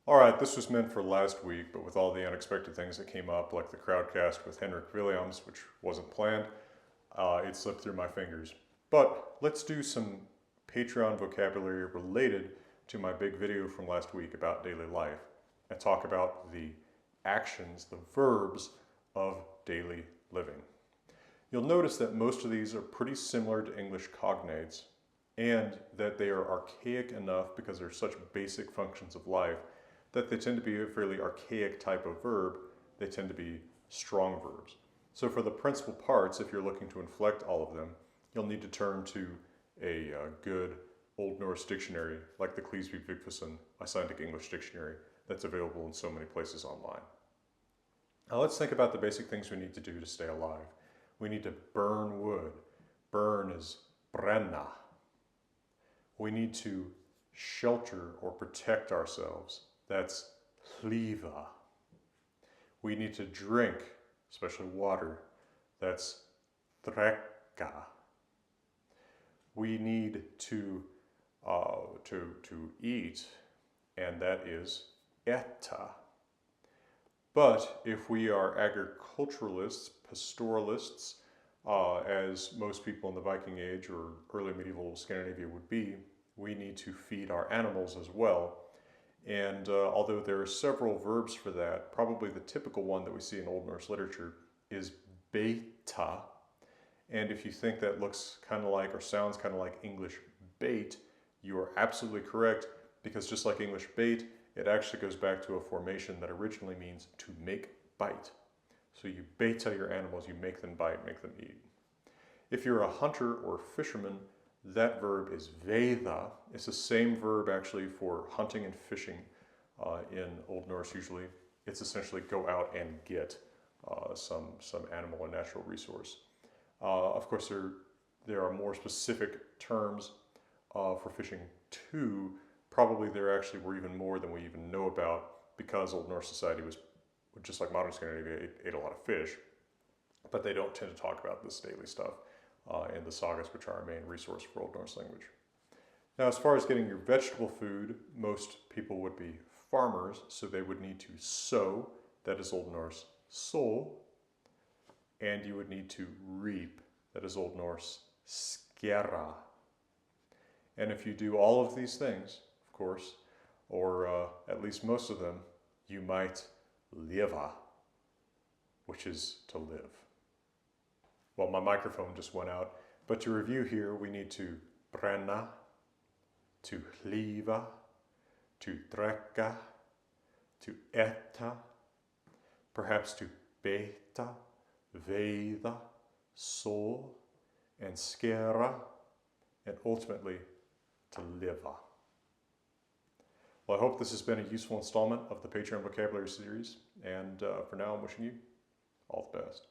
All right, this was meant for last week, but with all the unexpected things that came up, like the crowdcast with Henrik Williams, which wasn't planned, it slipped through my fingers. But let's do some Patreon vocabulary related to my big video from last week about daily life and talk about the actions, the verbs of daily living. You'll notice that most of these are pretty similar to English cognates and that they are archaic enough because they're such basic functions of life that they tend to be a fairly archaic type of verb. They tend to be strong verbs. So for the principal parts, if you're looking to inflect all of them, you'll need to turn to a good Old Norse dictionary like the Cleesby Vigfusson Icelandic English Dictionary that's available in so many places online. Now let's think about the basic things we need to do to stay alive. We need to burn wood. Burn is brenna. We need to shelter or protect ourselves. That's hlífa. We need to drink, especially water. That's drekka. We need to eat, and that is etta. But if we are agriculturalists, pastoralists, as most people in the Viking Age or early medieval Scandinavia would be, we need to feed our animals as well. And although there are several verbs for that, probably the typical one that we see in Old Norse literature is beita. And if you think that looks kind of like or sounds kind of like English bait, you are absolutely correct, because just like English bait, it actually goes back to a formation that originally means to make bite. So you beita your animals, you make them bite, make them eat. If you're a hunter or fisherman, that verb is veiða. It's the same verb actually for hunting and fishing in Old Norse usually. It's essentially go out and get some animal or natural resource. Of course, there are more specific terms for fishing too. Probably there actually were even more than we even know about, because Old Norse society was, just like modern Scandinavia, ate a lot of fish. But they don't tend to talk about this daily stuff in the sagas, which are our main resource for Old Norse language. Now, as far as getting your vegetable food, most people would be farmers, so they would need to sow, that is Old Norse sol, and you would need to reap, that is Old Norse skera. And if you do all of these things, of course, or at least most of them, you might liva, which is to live. Well, my microphone just went out, but to review here, we need to brenna, to hlífa, to drekka, to etta, perhaps to beita, veiða, sol, and skera, and ultimately to liva. Well, I hope this has been a useful installment of the Patreon vocabulary series, and for now I'm wishing you all the best.